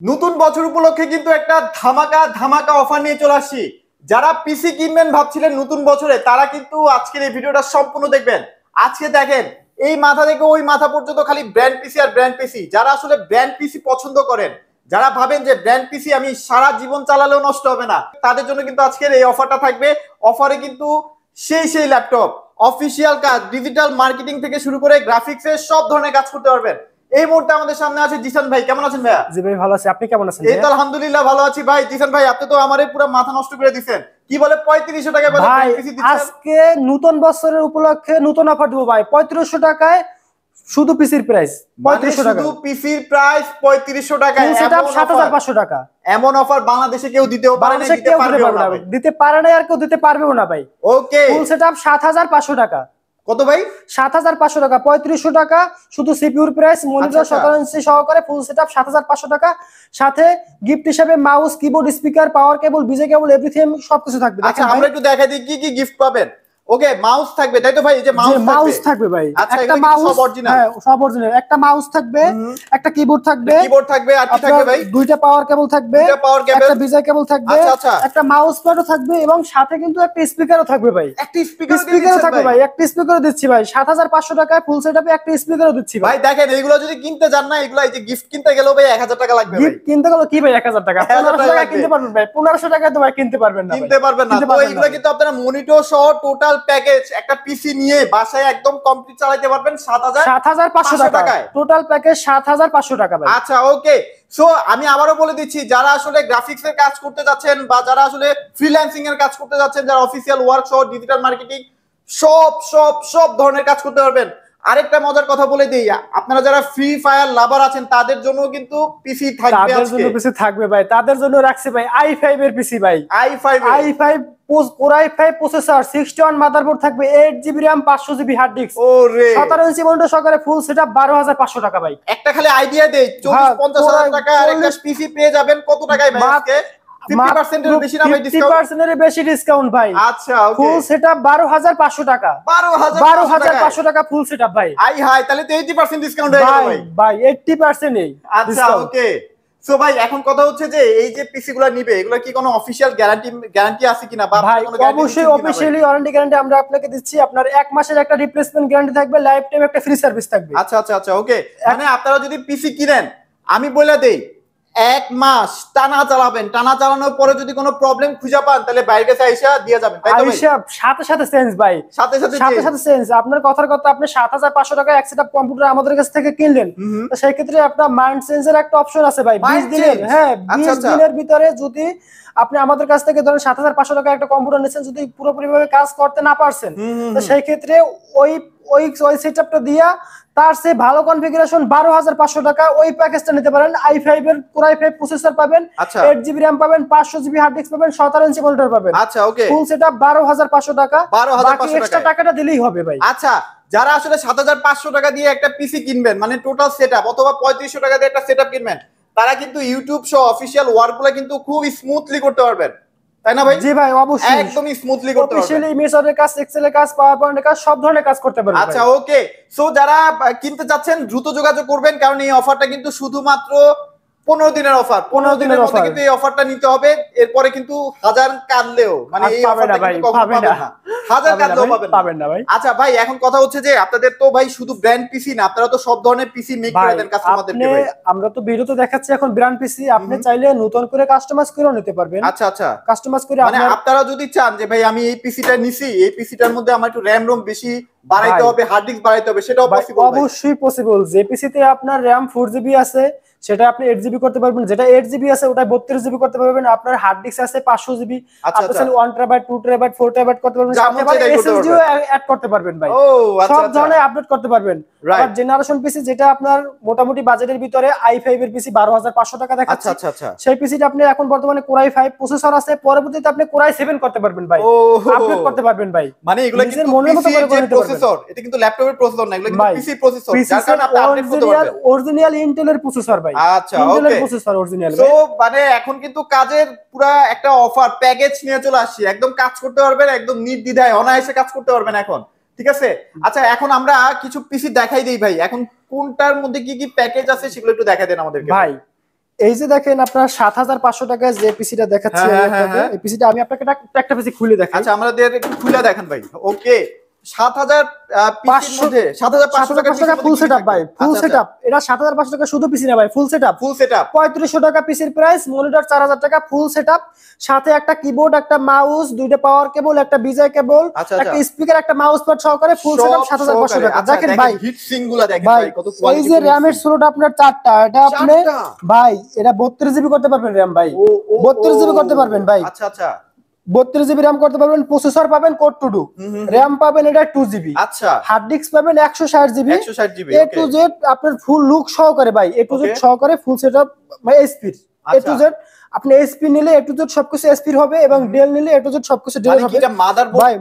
নতুন বছর উপলক্ষে কিন্তু একটা ধামাকা ধামাকা অফার নিয়ে চলে আসছি। যারা পিসি কিনবেন ভাবছিলেন নতুন বছরে, তারা কিন্তু আজকের এই ভিডিওটা সম্পূর্ণ দেখবেন। আজকে দেখেন, এই মাথা থেকে ওই মাথা পর্যন্ত খালি ব্র্যান্ড পিসি আর ব্র্যান্ড পিসি। যারা আসলে ব্র্যান্ড পিসি পছন্দ করেন, যারা ভাবেন যে ব্র্যান্ড পিসি আমি সারা জীবন চালালেও নষ্ট হবে না, তাদের জন্য কিন্তু আজকের এই অফারটা থাকবে। অফারে কিন্তু সেই ল্যাপটপ, অফিসিয়াল কাজ, ডিজিটাল মার্কেটিং থেকে শুরু করে গ্রাফিক্সের সব ধরনের কাজ করতে পারবেন। এই মুহূর্তে আমাদের সামনে আছে জিসান ভাই। কেমন আছেন ভাইয়া? জি ভাই, ভালো আছি। আপনি কেমন আছেন? এই তো আলহামদুলিল্লাহ ভালো আছি ভাই। জিসান ভাই, আপনি তো আমারে পুরো মাথা নষ্ট করে দিচ্ছেন। কি বলে 3500 টাকায় বলে ভাই পিসি দিচ্ছেন? আজকে নতুন বছরের উপলক্ষে নতুন অফার দিব ভাই। 3500 টাকায় শুধু পিসির প্রাইস। মানে 3500 টাকা শুধু পিসির প্রাইস 3500 টাকায়। ফুল সেটআপ 7500 টাকা। এমন অফার বাংলাদেশে কেউ দিতেও পারে না, বাংলাদেশে দিতে কেউ পারবে দিতে পারবে না না, ভাই। দিতে পারে না আর কেউ দিতে পারবেও না ভাই। ওকে, ফুল সেটআপ 7500 টাকা। কত ভাই? 7500 টাকা। 3500 টাকা শুধু সিপিইউর প্রাইস, মনিটর 17 ইঞ্চি সহকারে ফুল সেটআপ 7500 টাকা। সাথে গিফট হিসেবে মাউস, কিবোর্ড, স্পিকার, পাওয়ার কেবল, বিজে কেবল, এভরিথিং সবকিছু থাকবে। আচ্ছা, আমরা একটু দেখাই দিই কি কি গিফট পাবেন। ওকে, মাউস থাকবে তাই তো ভাই? এই যে মাউস থাকবে ভাই। আচ্ছা, একটা এগুলো মাউস সব অরিজিনাল? হ্যাঁ, সব অরিজিনাল। একটা মাউস থাকবে, একটা কিবোর্ড থাকবে, কিবোর্ড থাকবে, আর কি থাকবে ভাই? দুইটা পাওয়ার কেবল থাকবে, দুইটা পাওয়ার কেবল, একটা বিজয় কেবল থাকবে, আচ্ছা। একটা মাউস প্যাডও থাকবে এবং সাথে কিন্তু একটা স্পিকারও থাকবে ভাই। একটা স্পিকার থাকবে ভাই, একটা স্পিকারও দিচ্ছি ভাই। 7500 টাকায় ফুল সেটআপে একটা স্পিকারও দিচ্ছি ভাই। দেখেন, এইগুলো যদি কিনতে যান না, এগুলো এই যে গিফট কিনতে গেলেও ভাই 1000 টাকা লাগবে ভাই। গিফট কিনতে গেলে কি ভাই 1000 টাকা? 1500 টাকা লাগবে। কিনতে পারবেন ভাই। 1500 টাকায় তো ভাই কিনতে পারবেন না ভাই। কিনতে পারবেন না। তো এগুলো কিন্তু আপনারা মনিটর সহ টোটাল প্যাকেজ একটা পিসি নিয়ে বাসায় একদম কমপ্লিট চালাতে পারবেন 7500 টাকায়। টোটাল প্যাকেজ 7500 টাকা ভাই। আচ্ছা, ওকে। সো আমি আবারও বলে দিচ্ছি, যারা আসলে গ্রাফিক্স এর কাজ করতে যাচ্ছেন বা যারা আসলে ফ্রিল্যান্সিং এর কাজ করতে যাচ্ছেন, যারা অফিসিয়াল ওয়ার্ক সহ ডিজিটাল মার্কেটিং সব ধরনের কাজ করতে পারবেন। আরেকটা মজার কথা বলে দিই, আপনারা যারা ফ্রি ফায়ার লাভার আছেন তাদের জন্য কিন্তু পিসি থাকবে আজকে। তাদের জন্য পিসি থাকবে ভাই। তাদের জন্য রাখছি ভাই i5 এর পিসি ভাই। i5 Core i5 processor, 61 motherboard থাকবে, 8GB RAM, 500GB hard disk, ওরে 17 ইঞ্চি মনিটর সহকারে ফুল সেটআপ 12500 টাকা ভাই। একটা খালি আইডিয়া দেই, 40-50 হাজার টাকা আর একটা পিসি পেয়ে যাবেন কত টাকায় ভাই আজকে? 50% এর বেশি না ভাই ডিসকাউন্ট? 50% এর বেশি ডিসকাউন্ট ভাই। আচ্ছা, ওকে। ফুল সেটআপ 12500 টাকা। 12500 টাকা ফুল সেটআপ ভাই। আই হাই, তাহলে তো 80% ডিসকাউন্ট হয়ে গেল ভাই। ভাই 80% এই। আচ্ছা, ওকে। সো ভাই, এখন কথা হচ্ছে যে এই যে পিসি গুলো নিবে, এগুলো কি কোনো অফিশিয়াল গ্যারান্টি আছে কিনা, বা ভাই অবশ্যই অফিশিয়ালি ওয়ারেন্টি গ্যারান্টি আমরা আপনাকে দিচ্ছি। আপনার 1 মাসের একটা রিপ্লেসমেন্ট গ্যারান্টি থাকবে, লাইফ টাইম একটা ফ্রি সার্ভিস থাকবে। আচ্ছা, ওকে। মানে আপনারা যদি পিসি কিনেন, আমি বলে দেই 1 মাস টানা চালাবেন। টানা চালানোর পরে যদি কোনো প্রবলেম খুঁজে পান, তাহলে বাইরে কাছে আইসা দিয়ে যাবেন, তাই তো ভাই? সাথে চেঞ্জ ভাই, সাথে চেঞ্জ। আপনার কথার কথা, আপনি 7500 টাকা এক সেটআপ কম্পিউটার আমাদের কাছ থেকে কিনলেন, তো সেই ক্ষেত্রে আপনার মাইন্ড চেঞ্জের একটা অপশন আছে ভাই। 20 দিনের, হ্যাঁ 20 দিনের ভিতরে যদি আপনি আমাদের কাছ থেকে ধরেন 7500 টাকা একটা কম্পিউটার নিচ্ছেন, যদি পুরোপুরিভাবে কাজ করতে না পারছেন, তো সেই ক্ষেত্রে ওই সেটআপটা দিয়া তার চেয়ে ভালো কনফিগারেশন 12500 টাকা ওই প্যাকেজটা নিতে পারেন। i5 এর Core i5 প্রসেসর পাবেন, 8GB RAM পাবেন, 500GB হার্ড ডিস্ক পাবেন, 17 ইঞ্চি মনিটর পাবেন। আচ্ছা, ওকে। ফুল সেটআপ 12500 টাকা। 12500 বাকি এক্সট্রা টাকাটা দিলেই হবে ভাই। আচ্ছা, যারা আসলে 7500 টাকা দিয়ে একটা পিসি কিনবেন, মানে টোটাল সেটআপ, অথবা 3500 টাকা দিয়ে একটা সেটআপ কিনবেন, তারা কিন্তু ইউটিউব সহ অফিশিয়াল ওয়ার্কগুলো কিন্তু খুব স্মুথলি করতে পারবেন, তাই না ভাই? জি ভাই, অবশ্যই একদম স্মুথলি করতে পারবেন। অফিশিয়ালি ইমেজের কাজ, এক্সেলের কাজ, পাওয়ার পয়েন্টের কাজ, সব ধরনের কাজ করতে পারবেন। আচ্ছা, ওকে। সো যারা কিনতে চাচ্ছেন দ্রুত যোগাযোগ করবেন, কারণ এই অফারটা কিন্তু শুধুমাত্র 15 দিনের অফার। 15 দিনের মধ্যে কিন্তু এই অফারটা নিতে হবে। এরপরে কিন্তু হাজার কাটলেও মানে এই অফারটা কিন্তু কখনো পাবেন না। হাজার কাটলেও পাবেন না ভাই। আচ্ছা ভাই, এখন কথা হচ্ছে যে আপনাদের তো ভাই শুধু ব্র্যান্ড পিসি না, আপনারা তো সব ধরনের পিসি মেক করে দেন কাস্টমারদেরকে ভাই। আমরা তো ভিডিওতে দেখাচ্ছি এখন ব্র্যান্ড পিসি, আপনি চাইলে নতুন করে কাস্টমাইজ করেও নিতে পারবেন। আচ্ছা, কাস্টমাইজ করে মানে আপনারা যদি চান যে ভাই আমি এই পিসিটা নিছি, এই পিসিটার মধ্যে আমার একটু র‍্যাম রোম বেশি বাড়াইতে হবে, হার্ড ডিস্ক বাড়াইতে হবে, সেটাও পসিবল? অবশ্যই পসিবল। যে পিসিতে আপনার র‍্যাম 4GB আছে সেটা আপনি 8GB করতে পারবেন, যেটা 8GB আছে ওটা 32GB করতে পারবেন। আপনার হার্ড ডিস্ক আছে 500GB, আপনি চাইলে 1TB, 2TB, 4TB করতে পারবেন, সাথে আবার এসএসডিও অ্যাড করতে পারবেন ভাই। সব ধরনের আপডেট করতে পারবেন। আর জেনারেশন পিসি যেটা আপনার মোটামুটি বাজেটের ভিতরে i5 এর পিসি 12500 টাকা দেখাচ্ছে, আচ্ছা, সেই পিসিটা আপনি এখন বর্তমানে Core i5 প্রসেসর আছে, পরবর্তীতে আপনি Core i7 করতে পারবেন ভাই, আপডেট করতে পারবেন ভাই। মানে এগুলো কিন্তু মনের মতো করে করতে প্রসেসর, এটা কিন্তু ল্যাপটপের প্রসেসর না, এগুলো কিন্তু পিসি প্রসেসর, যার কারণে আপনি আপডেট করতে পারবেন। অরিজিনাল ইন্টেলের প্রসেসর ভাই। আচ্ছা, ওকে। Processor original. সো মানে এখন কিন্তু কাজের পুরো একটা অফার প্যাকেজ নিয়ে চলে আসছি, একদম কাজ করতে পারবেন, একদম নির্দ্বিধায় অনায়াসে কাজ করতে পারবেন এখন, ঠিক আছে? আচ্ছা, এখন আমরা কিছু পিসি দেখাই দেই ভাই। এখন কোনটার মধ্যে কি কি প্যাকেজ আছে সেগুলো একটু দেখাই দেন আমাদেরকে ভাই। এই যে দেখেন আপনার 7500 টাকায় যে পিসিটা দেখাচ্ছি এই পিসিটা আমি আপনাকে একটা পিসি খুলে দেখাই। আচ্ছা আমরা একটু খুলে দেখেন ভাই। ওকে 7500 টাকা ফুল সেটআপ ভাই, ফুল সেটআপ। এটা 7500 টাকা শুধু পিসি না ভাই, ফুল সেটআপ। 3500 টাকা পিসির প্রাইস, মনিটর 4000 টাকা, ফুল সেটআপ, সাথে একটা কিবোর্ড, একটা মাউস, দুইটা পাওয়ার কেবল, একটা বিজয় কেবল, একটা স্পিকার, একটা মাউস প্যাড সহকারে ফুল সেটআপ 7500 টাকা। দেখেন ভাই হিট সিংগুলা দেখেন ভাই কত কোয়ালিটি। এই যে র‍্যামের স্লট আপনার 4টা, এটা আপনি ভাই এটা 32 জিবি করতে পারবেন র‍্যাম ভাই, 32 জিবি করতে পারবেন ভাই। আচ্ছা আচ্ছা 32 জিবি র‍্যাম করতে পারবেন, প্রসেসর পাবেন কোর টু ডু, র‍্যাম পাবেন এটা 2 জিবি। আচ্ছা হার্ড ডিস্ক পাবেন 160 GB, 160 GB A to Z আপনার ফুল লুক সহকারে ভাই, এ টু জেড সহকারে ফুল সেটআপ ভাই, এসপি এ টু জেড। আপনি এসপি নিলে এ টু জেড সবকিছু এসপি হবে, এবং ডেল নিলে এ টু জেড সবকিছু ডেল হবে। এটা মাদারবোর্ড ভাই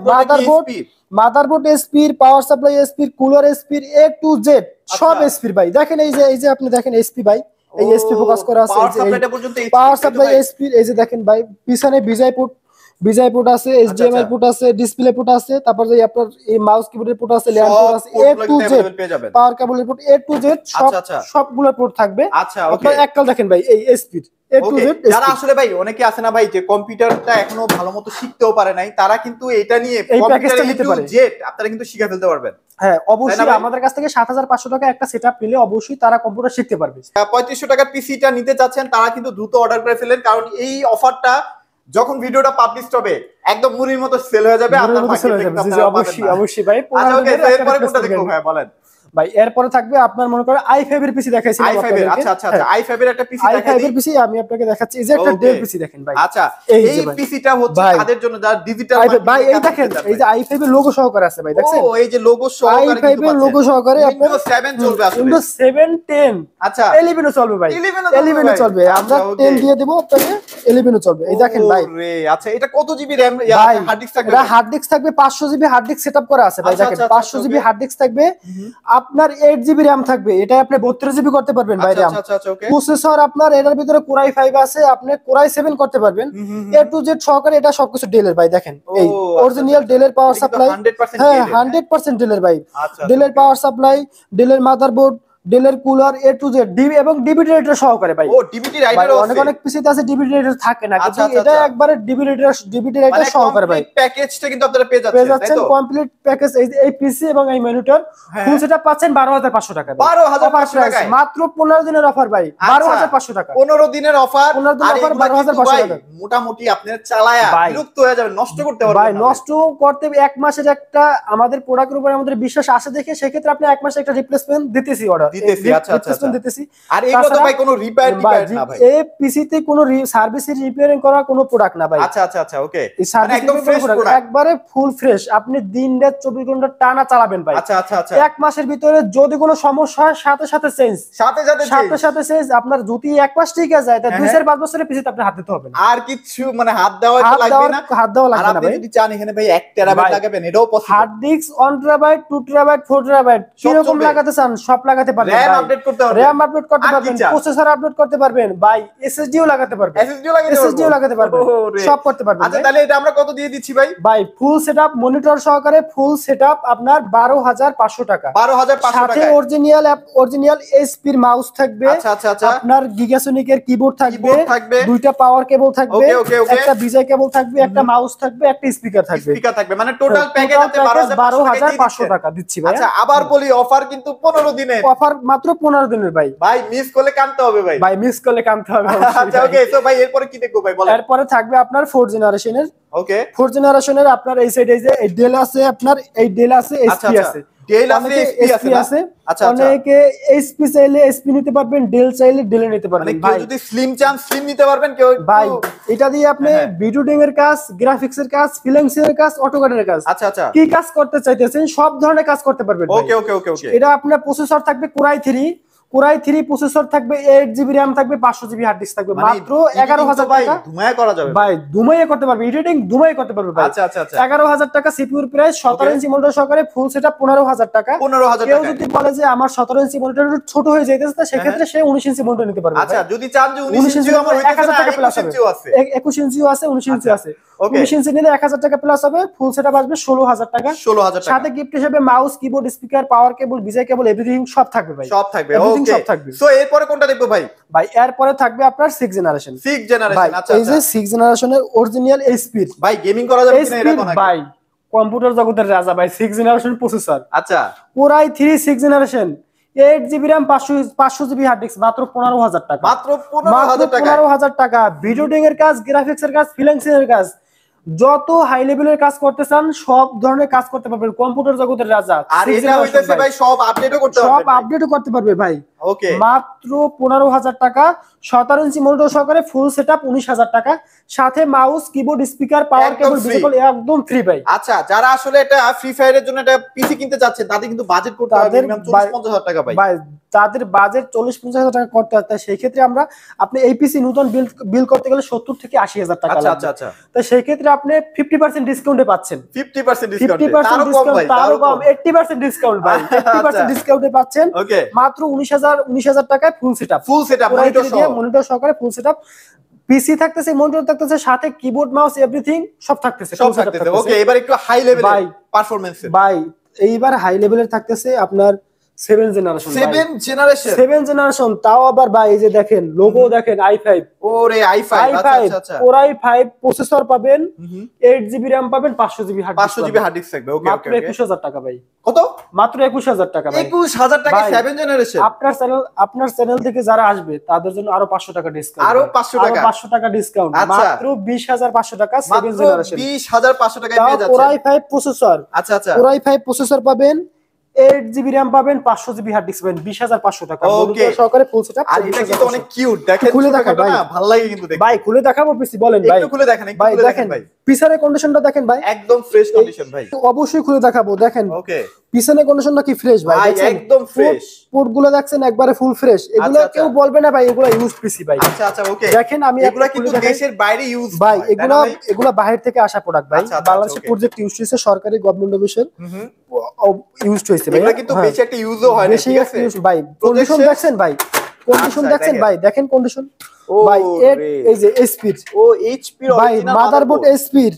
motherboard SP, power supply SP, cooler SP, A to Z সব এসপি ভাই। দেখেন এই যে আপনি দেখেন এসপি ভাই, এই এসপি ফোকাস করা আছে, পাওয়ার সাপ্লাই এসপি। এই যে দেখেন ভাই পিছনে বিজয় পোর্ট আছে, এইচডিএমআই পোর্ট আছে, ডিসপ্লে পোর্ট আছে, তারপর যে আপনার এই মাউস কিবোর্ডের পোর্ট আছে, ল্যান্ড পোর্ট আছে, এ টু জেড পাওয়ার কেবলের পোর্ট, এ টু জেড সবগুলো পোর্ট থাকবে। আচ্ছা ওকে আপনারা এককাল দেখেন ভাই এই এসপি এ টু জেড। যারা আসলে ভাই অনেকে আছে না ভাই যে কম্পিউটারটা এখনো ভালোমতো শিখতেও পারে নাই, তারা কিন্তু এটা নিয়ে এই প্যাকেজটা নিতে পারে, জেড আপনারা কিন্তু শিখে ফেলতে পারবেন। হ্যাঁ অবশ্যই আমাদের কাছ থেকে 7500 টাকা একটা সেটআপ নিলে অবশ্যই তারা কম্পিউটার শিখতে পারবে। 3500 টাকার পিসিটা নিতে চাচ্ছেন তারা কিন্তু দ্রুত অর্ডার করে ফেলেন, কারণ এই অফারটা যখন ভিডিওটা পাবলিশ হবে একদম মুড়ির মতো সেল হয়ে যাবে। আপনারা অবশ্যই ভাই। আচ্ছা ওকে এরপরে কোনটা দেখবো ভাই বলেন ভাই? এরপরে থাকবে আপনার মনে করেন i5 এর পিসি দেখাইছিলাম আপনাদের। আচ্ছা আচ্ছা আচ্ছা i5 এর একটা পিসি দেখাই। i5 এর পিসি আমি আপনাকে দেখাচ্ছি, এই যে একটা ডেল পিসি দেখেন ভাই। আচ্ছা এই পিসিটা হচ্ছে তাদের জন্য যারা ডিজিটাল ভাই, এই দেখেন এই যে i5 এর লোগো সহকারে আছে ভাই, দেখছেন? ও এই যে লোগো সহকারে i5 এর লোগো সহকারে আপনার Windows 7 চলবে আসলে, Windows 7 10 আচ্ছা 11 ও চলবে ভাই, 11 ও চলবে। আমরা 10 দিয়ে দেব আপনাকে, 11 ও চলবে। এই দেখেন ভাই। আচ্ছা এটা কত জিবি র‍্যাম হার্ড ডিস্ক থাকবে? এটা হার্ড ডিস্ক থাকবে 500 জিবি হার্ড ডিস্ক সেটআপ করা আছে ভাই। দেখেন 500 জিবি হার্ড ডিস্ক থাকবে, আপনার 8 জিবি র‍্যাম থাকবে, এটা আপনি 32 জিবি করতে পারবেন ভাই র‍্যাম। প্রসেসর আপনার এটার ভিতরে Core i5 আছে, আপনি Core i7 করতে পারবেন, এ টু জেড সহকারে। এটা সবকিছু ডেলের ভাই, দেখেন এই অরিজিনাল ডেলের পাওয়ার সাপ্লাই, হ্যাঁ 100% ডেলের ভাই। ডেলের পাওয়ার সাপ্লাই, ডেলের মাদারবোর্ড, ডেলের cooler, A to Z, DB এবং ডিভিডি রাইটার সহকারে ভাই। ও ডিভিডি রাইটার আছে, অনেক পিসিতে আছে ডিভিডি রাইটার থাকে না, কিন্তু এটা একবারে ডিভিডি রাইটার সহকারে ভাই। প্যাকেজটা কিন্তু আপনারা পেয়ে যাচ্ছেন, তাই তো? Complete package. এই পিসি এবং এই মনিটর ফুল সেটআপ পাচ্ছেন 12500 টাকা। 12500 টাকা মাত্র 15 দিনের অফার ভাই, 12500 টাকা। 15 দিনের অফার, 15 দিনের অফার 12500 টাকা। মোটামুটি আপনারা চালায়া বিরক্ত হয়ে যাবেন, নষ্ট করতে পারবেন ভাই। নষ্ট করতে এক মাসের একটা আমাদের প্রোডাক্টের উপরে আমাদের বিশ্বাস আসে দেখে, সেক্ষেত্রে আপনি এক মাসে একটা রিপ্লেসমেন্ট দিতেছি, অর্ডার দিতেছি। আচ্ছা দিতেছি। আর এগুলো তো ভাই কোনো রিপেয়ার না ভাই, এই পিসিতে কোনো সার্ভিসের রিপেয়ারিং করা কোনো প্রোডাক্ট না ভাই। আচ্ছা আচ্ছা আচ্ছা ওকে, মানে একদম ফ্রেশ প্রোডাক্ট, একবারে ফুল ফ্রেশ। আপনি দিন রাত 24 ঘন্টা টানা চালাবেন ভাই। আচ্ছা আচ্ছা আচ্ছা এক মাসের ভিতরে যদি কোনো সমস্যা হয় সাথে সাথে চেঞ্জ, চেঞ্জ। আপনার যদি এক মাস ঠিক আছে যায়, তা 2-5 বছরের পিসিতে আপনি হাত দিতে হবে না, আর কিছু মানে হাত দেওয়া লাগবে না, হাত দেওয়া লাগবে না ভাই। যদি চান এখানে ভাই 1 টেরাবাইট লাগাবেন, এটাও possible. Hard disk 1 terabyte, 2 terabyte, 4 terabyte কিরকম লাগাতে চান সব লাগাতে পারবেন। র‍্যাম আপডেট করতে পারবেন, র‍্যাম আপডেট করতে পারবেন, প্রসেসর আপডেট করতে পারবেন ভাই, এসএসডিও লাগাতে পারবেন, এসএসডিও লাগাতে পারবেন, সব করতে পারবেন। আচ্ছা তাহলে এটা আমরা কত দিয়ে দিচ্ছি ভাই? ভাই ফুল সেটআপ মনিটর সহকারে ফুল সেটআপ আপনার 12500 টাকা। 12500 টাকা। সাথে অরিজিনাল এইচপি এর মাউস থাকবে, আচ্ছা আচ্ছা আচ্ছা, আপনার গিগাসনিক এর কিবোর্ড থাকবে, দুইটা পাওয়ার কেবল থাকবে, একটা বিজয় কেবল থাকবে, একটা মাউস থাকবে, একটা স্পিকার থাকবে, মানে টোটাল প্যাকেজ আপনি 12500 টাকা দিচ্ছি ভাই। আচ্ছা আবার বলি অফার কিন্তু 15 দিনের অফার, মাত্র 15 দিনের ভাই। ভাই মিস করলে কানতে হবে ভাই, মিস করলে কানতে হবে। আচ্ছা ওকে, তো ভাই এরপরে কি দেখবো ভাই বলেন? এরপরে থাকবে আপনার 4 জেনারেশনের, ওকে 4 জেনারেশনের আপনার এই সাইডে যে এই ডেল আছে, আপনার এই ডেল আছে, এসপি আছে, ডেল আছে, এসপি আছে। আচ্ছা অনেকে এসপি চাইলে এসপি নিতে পারবেন, ডেল চাইলে ডেল নিতে পারবেন ভাই। যদি স্লিম চান স্লিম নিতে পারবেন কেউ ভাই। এটা দিয়ে আপনি ভিডিওডিং এর কাজ, গ্রাফিক্সের কাজ, ফ্রিল্যান্সিং এর কাজ, অটোক্যাডের কাজ, আচ্ছা আচ্ছা কি কাজ করতে চাইতেছেন সব ধরনের কাজ করতে পারবেন। ওকে ওকে ওকে ওকে। এটা আপনার প্রসেসর থাকবে Core i3 প্রসেসর থাকবে, 8 জিবি র‍্যাম থাকবে, 500 জিবি হার্ড ডিস্ক থাকবে, মাত্র 11000 টাকা। ধুমায় করা যাবে ভাই, ধুমায় করতে পারবে, এডিটিং ধুমায় করতে পারবে ভাই। আচ্ছা আচ্ছা আচ্ছা। 11000 টাকা সিপিইউর প্রাইস, 17 ইঞ্চি মনিটর সহকারে ফুল সেটআপ 15000 টাকা। 15000 টাকা। কেউ যদি বলে যে আমার 17 ইঞ্চি মনিটর ছোট হয়ে যাইতেছে, তা সেক্ষেত্রে সে 19 ইঞ্চি মনিটর নিতে পারবে। আচ্ছা যদি চান যে 19 ইঞ্চি আমার 1000 টাকা প্লাস হবে, 21 ইঞ্চিও আছে, 19 ইঞ্চি আছে। 19 ইঞ্চি নিলে 1000 টাকা প্লাস হবে, ফুল সেটআপ আসবে 16000 টাকা। 16000 টাকা। সাথে গিফট হিসেবে মাউস, কিবোর্ড, স্পিকার, পাওয়ার কেবল, বিজয় কেবল, এভরিথিং সব থাকবে ভাই, সব থাকবে। এভরিথিং এভরিথিং সব থাকবে। সো এরপরে কোনটা দেখবো ভাই? ভাই এরপরে থাকবে আপনার 6 জেনারেশন। 6 জেনারেশন, আচ্ছা এই যে 6 জেনারেশনের অরিজিনাল স্পিড ভাই, গেমিং করা যাবে কিনা এটা কোন আগে? ভাই কম্পিউটার জগতের রাজা ভাই, 6 জেনারেশন প্রসেসর। আচ্ছা, Core i3 6 generation, 8GB RAM 500GB hard disk, মাত্র 15000 টাকা। মাত্র 15000 টাকা। 15000 টাকা। ভিডিও এডিটিং এর কাজ, গ্রাফিক্স এর কাজ, ফ্রিল্যান্সিং এর কাজ, যত হাই লেভেলের কাজ করতে চান সব ধরনের কাজ করতে পারবেন। কম্পিউটার জগতের রাজা। আর এটা হইতাছে ভাই সব আপডেটও করতে পারবে, সব আপডেটও করতে পারবে ভাই। ওকে, মাত্র 15000 টাকা। 17 ইঞ্চি মনিটর সহকারে ফুল সেটআপ 19000 টাকা, সাথে মাউস, কিবোর্ড, স্পিকার, পাওয়ার কেবল, ডিসপ্লে একদম ফ্রি ভাই। আচ্ছা, যারা আসলে এটা ফ্রি ফায়ারের জন্য একটা পিসি কিনতে যাচ্ছেন তাদের কিন্তু বাজেট করতে হবে মিনিমাম 40-50 টাকা ভাই। তাদের বাজেট 40-50 টাকা করতে হয়, সেই ক্ষেত্রে আমরা আপনি এই পিসি নতুন বিল করতে গেলে 70 থেকে 80000 টাকা লাগবে। আচ্ছা আচ্ছা, তো সেই ক্ষেত্রে আপনি 50% ডিসকাউন্টে পাচ্ছেন। 50% ডিসকাউন্ট, 50% ডিসকাউন্ট, তারও কম 80% ডিসকাউন্ট ভাই। 80% ডিসকাউন্টে পাচ্ছেন মাত্র 19000 টাকায় ফুল সেটআপ। মনিটর সহকারে ফুল সেটআপ পিসি থাকতেছে, মনিটর থাকতেছে, সাথে কিবোর্ড, মাউস, এভরিথিং সব থাকতেছে। ওকে, এবার একটু হাই লেভেলের পারফরম্যান্স ভাই, এইবার হাই লেভেলের থাকতেছে আপনার 7 জেনারেশন। 7 জেনারেশন, তাও আবার ভাই এই যে দেখেন লোগো দেখেন i5। ওরে i5, আচ্ছা আচ্ছা, Core i5 প্রসেসর পাবেন, 8GB RAM পাবেন, 500GB হার্ড ডিস্ক থাকবে। ওকে, মাত্র 21000 টাকা ভাই। কত? মাত্র 21000 টাকা ভাই। 21000 টাকা 7 জেনারেশন। আপনার চ্যানেল থেকে যারা আসবে তাদের জন্য আরো 500 টাকা ডিসকাউন্ট। আরো 500 টাকা ডিসকাউন্ট। মাত্র 20500 টাকা 7 জেনারেশন। 20500 টাকায় পেয়ে যাচ্ছেন Core i5 প্রসেসর। আচ্ছা আচ্ছা, Core i5 প্রসেসর পাবেন, 8GB RAM পাবেন, 500GB হার্ড ডিস্ক পাবেন, 20500 টাকা। ওকে, সহকারে ফুল সেটআপ। আর এটা কিন্তু অনেক কিউট, দেখেন খুলে দেখাবো ভাই, ভালো লাগে কিন্তু দেখতে। ভাই খুলে দেখাবো পিসি, বলেন ভাই। একটু খুলে দেখেন, একটু খুলে দেখেন ভাই। পিছনের কন্ডিশনটা দেখেন ভাই, একদম ফ্রেশ কন্ডিশন ভাই। অবশ্যই খুলে দেখাবো, দেখেন। ওকে, পিছনের কন্ডিশনটা কি ফ্রেশ ভাই, একদম ফ্রেশ। পোর্টগুলো দেখছেন একবারে ফুল ফ্রেশ। এগুলো কেউ বলবে না ভাই এগুলো ইউজ পিসি ভাই। আচ্ছা আচ্ছা, ওকে, দেখেন আমি এগুলো কিন্তু দেশের বাইরে ইউজ ভাই, এগুলো বাইরে থেকে আসা প্রোডাক্ট ভাই। বাংলাদেশের প্রজেক্ট ইউজ হইছে, সরকারি গভর্নমেন্ট অফিসের ইউজ হইছে ভাই। এগুলো কিন্তু বেশি একটা ইউজও হয় না, ঠিক আছে ভাই। কন্ডিশন দেখছেন ভাই, কন্ডিশন দেখছেন ভাই, দেখেন কন্ডিশন ভাই। এই যে স্পিড, এইচপি ভাই, motherboard speed,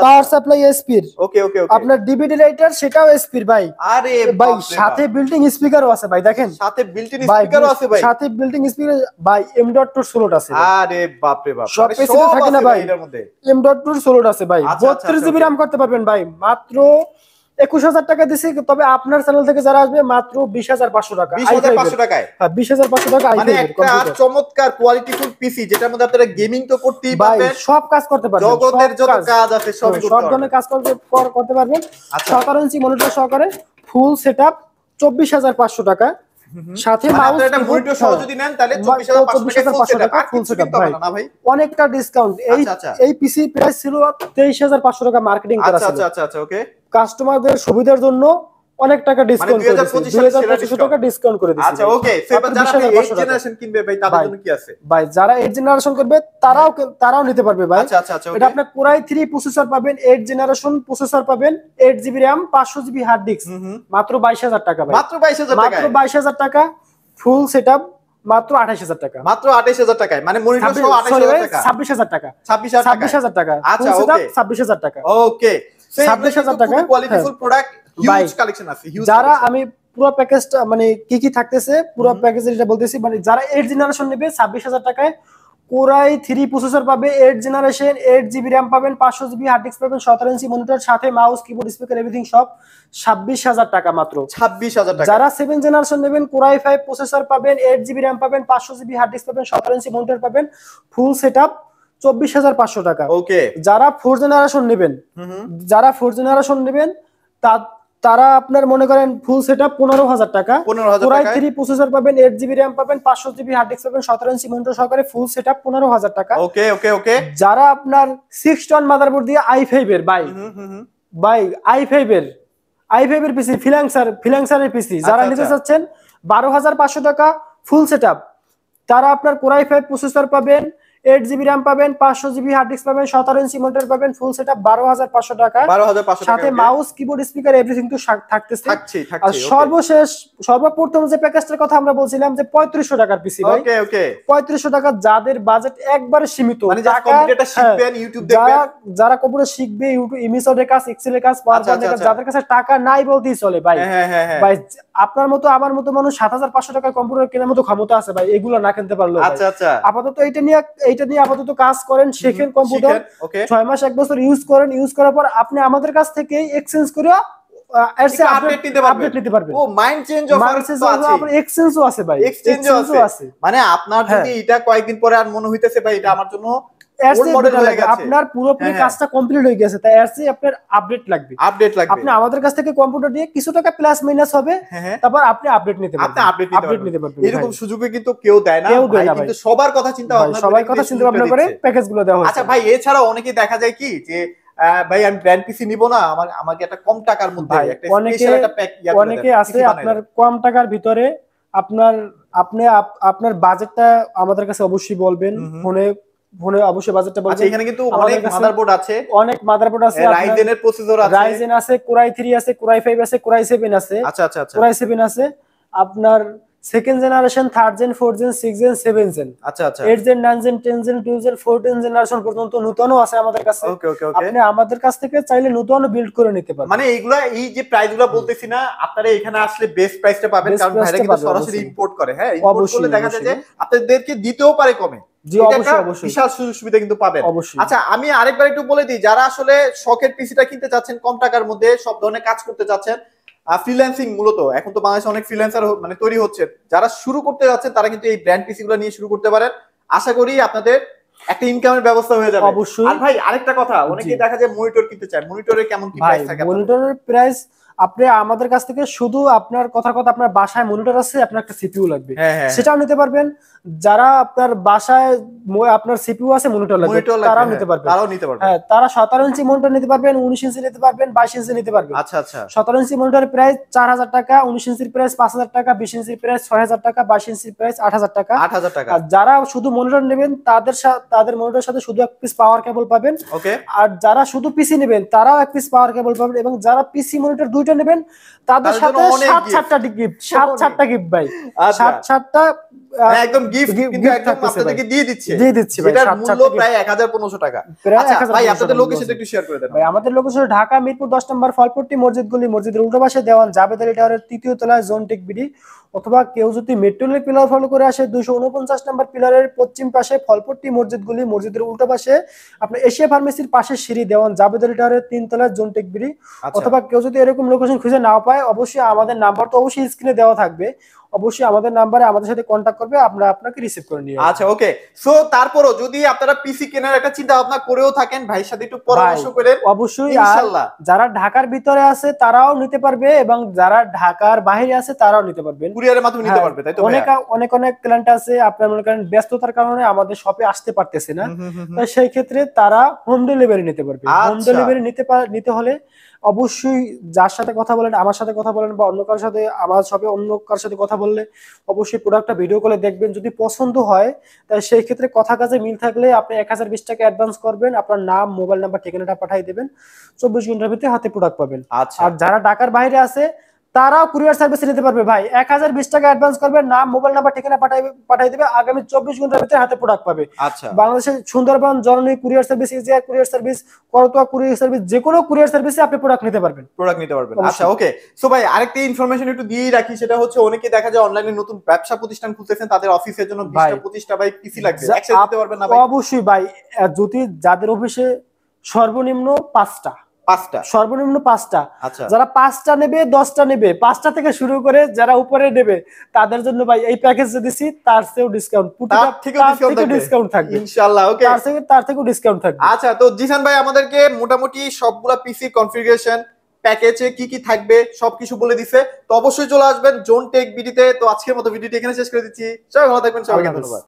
power supply speed. Okay okay okay, আপনার ডিভিডি রাইটার সেটাও স্পিড ভাই। আরে ভাই সাথে বিল্ট ইন স্পিকারও আছে ভাই, দেখেন সাথে বিল্ট ইন স্পিকারও আছে ভাই। সাথে বিল্ট ইন স্পিকার ভাই, M.2 স্লট আছে। আরে বাপ রে বাপ, সব পিসিতে থাকে না ভাই এর মধ্যে। M.2 স্লট আছে ভাই। 32GB RAM করতে পারবেন ভাই। মাত্র 21000 টাকা দিছি, তবে আপনার চ্যানেল থেকে যারা আসবে মাত্র 20500 টাকা। 20500 টাকায়, হ্যাঁ 20500 টাকা। মানে একটা চমৎকার কোয়ালিটিফুল পিসি যেটার মধ্যে আপনারা গেমিং তো করতেই পারবেন, সব কাজ করতে পারবেন, জগতের যত কাজ আছে সব ধরনের কাজ করতে পারবেন। 17 ইঞ্চি মনিটর সহকারে ফুল সেটআপ 24500 টাকা, সাথে মাউস, একটা মনিটর সহ যদি নেন তাহলে 24500 টাকা ফুল সেটআপ ভাই। অনেকটা ডিসকাউন্ট। এই পিসি প্রাইস ছিল 23500 টাকা মার্কেটিং করা ছিল। আচ্ছা আচ্ছা আচ্ছা, ওকে, কাস্টমারদের সুবিধার জন্য অনেক টাকা ডিসকাউন্ট করে দিয়েছি, 2500 টাকা ডিসকাউন্ট করে দিয়েছি। আচ্ছা ওকে, সো এবার যারা 8 জেনারেশন কিনবে ভাই তাদের জন্য কি আছে? ভাই যারা 8 জেনারেশন করবে তারাও নিতে পারবে ভাই। আচ্ছা আচ্ছা, এটা আপনি Core i3 প্রসেসর পাবেন, 8 জেনারেশন প্রসেসর পাবেন, 8GB RAM, 500GB hard disk, মাত্র 22000 টাকা ভাই। মাত্র 22000 টাকা, মাত্র 22000 টাকা ফুল সেটআপ, মাত্র 28000 টাকা। মাত্র 28000 টাকায়, মানে মনিটর সহ 28000 টাকা, 26000 টাকা, 26000 টাকা। আচ্ছা ওকে, 26000 টাকা, ওকে, 26000 টাকা কোয়ালিটিফুল প্রোডাক্ট, হিউজ কালেকশন আছে, হিউজ। যারা আমি পুরো প্যাকেজটা মানে কি থাকতেছে পুরো প্যাকেজ এটা বলতেছি, মানে যারা 8 জেনারেশন নেবে 26000 টাকায় Core i3 প্রসেসর পাবে, 8 জেনারেশন, 8GB RAM পাবেন, 500GB হার্ড ডিস্ক পাবেন, 17 ইঞ্চি মনিটর, সাথে মাউস, কিবোর্ড, স্পিকার, এভরিথিং সব 26000 টাকা মাত্র। 26000 টাকা। যারা 7 জেনারেশন নেবেন Core i5 প্রসেসর পাবেন, 8GB RAM পাবেন, 500GB হার্ড ডিস্ক পাবেন, 17 ইঞ্চি মনিটর পাবেন, ফুল সেটআপ 24500 টাকা। ওকে, যারা 4 জেনারেশন নেবেন, তারা আপনার মনে করেন ফুল সেটআপ 15000 টাকা। Core i3 প্রসেসর পাবেন, 8GB RAM পাবেন, 500GB হার্ড ডিস্ক পাবেন, 17 ইঞ্চি মনিটর সহকারে ফুল সেটআপ 15000 টাকা। ওকে ওকে ওকে, যারা আপনার 6 টন মাদারবোর্ড দিয়ে i5 এর ভাই i5 এর পিসি, ফ্রিল্যান্সারের পিসি যারা নিতে চাচ্ছেন 12500 টাকা ফুল সেটআপ, তারা আপনার Core i5 প্রসেসর পাবেন, 8GB RAM পাবেন, 500GB হার্ড ডিস্ক পাবেন, 17 ইঞ্চি মনিটর পাবেন, ফুল সেটআপ 12,500 টাকা, 12,500 টাকা, সাথে মাউস কিবোর্ড স্পিকার এভরিথিং তো থাকতেছে। আর থাকছে। সর্বশেষ সর্বপ্রথম যে প্যাকেজটার কথা আমরা বলছিলাম যে 3500 টাকার পিসি ভাই। ওকে 3500 টাকা, যাদের বাজেট একবারে সীমিত, মানে যারা কম্পিউটারটা শিখবেন, ইউটিউব দেখবেন, যারা কম্পিউটার শিখবে, ইউটিউব ইমেজের কাজ, এক্সেলের কাজ, পাওয়ারপয়েন্টের কাজ, যাদের কাছে টাকা নাই বলতেই চলে ভাই। ভাই আপনার মতো আমার মতো মানুষ 7,500 টাকার কম্পিউটার কেনার মতো ক্ষমতা আছে ভাই, এগুলো না কিনতে পারলো। আপাতত এইটা নিয়ে আপাতত কাজ করেন, শেখেন কম্পিউটার, 6 মাস 1 বছর ইউজ করেন, ইউজ করার পর আপনি আমাদের কাছ থেকে এক্সচেঞ্জ করে আপডেট নিতে পারবেন। ও মাইন্ড চেঞ্জ অফার তো আছে, আপনার এক্সচেঞ্জও আছে ভাই, এক্সচেঞ্জও আছে। মানে আপনার যদি এটা কয়েকদিন পরে আর মনে হইতেছে ভাই এটা আমার জন্য আপনার পুরোপুরি কাজটা কমপ্লিট হয়ে গেছে, তাই আপনার আপডেট লাগবে। আপনি আমাদের কাছ থেকে কম্পিউটার দিয়ে কিছু টাকা প্লাস মাইনাস হবে, তারপর আপনি আপডেট নিতে পারবেন। এরকম সুযোগে কিন্তু কেউ দেয় না ভাই, কিন্তু সবার কথা চিন্তা ভাবনা করে প্যাকেজগুলো দেওয়া হয়। আচ্ছা ভাই, এছাড়া অনেকে দেখা যায় কি যে ভাই আমি ব্র্যান্ড পিসি নিব না, আমাকে একটা কম টাকার মধ্যে একটা স্পেশাল একটা প্যাক অনেকে আছে আপনার কম টাকার ভিতরে আপনার বাজেটটা আমাদের কাছে অবশ্যই বলবেন, ফোনে অবশ্যই বাজেটটা বলবেন। আচ্ছা, এখানে কিন্তু অনেক মাদারবোর্ড আছে, রাইজেনের প্রসেসর আছে, রাইজেন আছে, কোরাই 3 আছে, কোরাই 5 আছে, কোরাই 7 আছে। আচ্ছা কোরাই 7 আছে আপনার, second generation, third gen, fourth gen, 6 gen, 7 gen, 8 gen, 9 gen, 10 gen, 2 gen, 14 generation পর্যন্ত নতুনও আছে আমাদের কাছে। আপনি আমাদের কাছ থেকে চাইলে নতুনও বিল্ড করে নিতে পারবেন। মানে এগুলা, এই যে প্রাইসগুলো বলতেছি না, আপনারা এখানে আসলে বেস্ট প্রাইসটা পাবেন, কারণ ভাইরা কিন্তু সরাসরি ইম্পোর্ট করে। হ্যাঁ, ইম্পোর্ট করলে দেখা যায় যে আপনাদেরকে দিতেও পারে কমে। জি অবশ্যই বিশাল সুযোগ সুবিধা কিন্তু পাবেন। আচ্ছা, আমি আরেকবার একটু বলে দিই, যারা আসলে শখের পিসিটা কিনতে চাচ্ছেন, কম টাকার মধ্যে সব ধরনের কাজ করতে চাচ্ছেন, ফ্রিল্যান্সিং, মূলত এখন তো বাংলাদেশে অনেক ফ্রিল্যান্সার মানে তৈরি হচ্ছে, যারা শুরু করতে যাচ্ছেন তারা কিন্তু এই ব্র্যান্ড পিসি গুলো নিয়ে শুরু করতে পারেন। আশা করি আপনাদের একটা ইনকামের ব্যবস্থা হয়ে যাবে। অবশ্যই। আর ভাই আরেকটা কথা, অনেকেই দেখা যায় মনিটর কিনতে চায়, মনিটরের কেমন কি প্রাইস থাকে? মনিটরের প্রাইস আপনি আমাদের কাছ থেকে শুধু আপনার আপনার বাসায় মনিটর আছে, আপনার একটা সিপিইউ লাগবে, সেটাও নিতে পারবেন। যারা আপনার বাসায় আপনার সিপিইউ আছে, মনিটর লাগবে, তারাও নিতে পারবেন। হ্যাঁ, তারা 17 ইঞ্চি মনিটর নিতে পারবেন, 19 ইঞ্চি নিতে পারবেন, 22 ইঞ্চি নিতে পারবেন। আচ্ছা 17 ইঞ্চি মনিটরের প্রাইস 4,000 টাকা, 19 ইঞ্চির প্রাইস 5,000 টাকা, 20 ইঞ্চির প্রাইস 6,000 টাকা, 22 ইঞ্চির প্রাইস 8,000 টাকা। আর যারা শুধু মনিটর নেবেন তাদের মনিটরের সাথে শুধু এক পিস পাওয়ার কেবল পাবেন। আর যারা শুধু পিসি নেবেন তারাও এক পিস পাওয়ার কেবল পাবেন, এবং যারা পিসি মনিটর দুইটা নেবেন তাদের সাথে 7-7টা গিফট, 7-7টা গিফট ভাই, 7-7টা একদম গিফট কিন্তু একদম আপনাদেরকে দিয়ে দিচ্ছি ভাই। এটার মূল্য প্রায় 1,500 টাকা। আচ্ছা ভাই, আপনাদের লোকেশনটা একটু শেয়ার করে দেন ভাই। আমাদের লোকেশন ঢাকা মিরপুর 10 নম্বর ফলপট্টি মসজিদ গলি, মসজিদের উল্টো পাশে দেওয়ান জাবেদ আলী টাওয়ারের 3য় তলায় জোন টেক বিডি। অথবা কেউ যদি মেট্রো রেল পিলার ফলো করে আসে 249 নম্বর পিলারের পশ্চিম পাশে ফলপট্টি মসজিদ গলি, মসজিদের উল্টো পাশে আপনার এশিয়া ফার্মেসির পাশে সিঁড়ি, দেওয়ান জাবেদ আলী টাওয়ারের 3 তলায় জোন টেক বিডি। অথবা কেউ যদি এরকম লোকেশন খুঁজে না পায়, অবশ্যই আমাদের নাম্বার তো অবশ্যই স্ক্রিনে দেওয়া থাকবে, অবশ্যই আমাদের নাম্বারে আমাদের সাথে কন্টাক্ট করবে, আমরা আপনাকে রিসিভ করে নিয়ে আসব। আচ্ছা ওকে। সো তারপরও যদি আপনারা পিসি কেনার একটা চিন্তা ভাবনা করেও থাকেন, ভাইয়ের সাথে একটু পরামর্শ করেন অবশ্যই। ইনশাআল্লাহ যারা ঢাকার ভিতরে আছে তারাও নিতে পারবে, এবং যারা ঢাকার বাইরে আছে তারাও নিতে পারবে, কুরিয়ারের মাধ্যমে নিতে পারবে, তাই তো? অনেক ক্লায়েন্ট আছে আপনার মনে করেন ব্যস্ততার কারণে আমাদের শপে আসতে পারতেছে না, তাই সেই ক্ষেত্রে তারা হোম ডেলিভারি নিতে পারবে। হোম ডেলিভারি নিতে হলে অবশ্যই যার সাথে কথা বলেন, আমার সাথে কথা বলেন, বা অন্য কারোর সাথে, আমার শপে অন্য কারোর সাথে কথা বললে অবশ্যই প্রোডাক্টটা ভিডিও কলে দেখবেন। যদি পছন্দ হয় তাই সেই ক্ষেত্রে কথা কাজে মিল থাকলে আপনি 1020 টাকা অ্যাডভান্স করবেন, আপনার নাম, মোবাইল নাম্বার, ঠিকানাটা পাঠিয়ে দেবেন, 24 ঘন্টার ভিতরে হাতে প্রোডাক্ট পাবেন। আর যারা ঢাকার বাইরে আছে তারাও কুরিয়ার সার্ভিস নিতে পারবে ভাই। 1020 টাকা অ্যাডভান্স করবেন, নাম, মোবাইল নাম্বার, ঠিকানা পাঠিয়ে দেবে, আগামী 24 ঘন্টার ভিতরে হাতে প্রোডাক্ট পাবে। বাংলাদেশের Sundarban, Janani courier service, EGR courier service, Karatoa courier service, যে কোনো কুরিয়ার সার্ভিসে আপনি প্রোডাক্ট নিতে পারবেন। আচ্ছা ওকে। সো ভাই আরেকটা ইনফরমেশন একটু দিয়েই রাখি, সেটা হচ্ছে অনেকে দেখা যায় অনলাইনে নতুন ব্যবসা প্রতিষ্ঠান খুলতেছেন, তাদের অফিসের জন্য 20-25টা ভাই পিসি লাগবে, একসাথে দিতে পারবেন না ভাই? অবশ্যই ভাই। যদি যাদের অফিসে সর্বনিম্ন 5টা, সর্বনিম্ন 5টা, যারা 5টা নেবে, 10টা নেবে, 5টা থেকে শুরু করে যারা উপরে নেবে তাদের জন্য ভাই এই প্যাকেজ দিছি, তার চেয়েও ডিসকাউন্ট, তার থেকেও ডিসকাউন্ট থাকবে ইনশাআল্লাহ। ওকে, তার থেকেও ডিসকাউন্ট থাকবে। আচ্ছা, তো জিসান ভাই আমাদেরকে মোটামুটি সবগুলা পিসি কনফিগারেশন, প্যাকেজে কি কি থাকবে সবকিছু বলে দিছে। তো অবশ্যই চলে আসবেন জোন টেক বিডিতে। তো আজকের মতো ভিডিওটি এখানে শেষ করে দিচ্ছি। সবাই ভালো থাকবেন, সবাইকে ধন্যবাদ।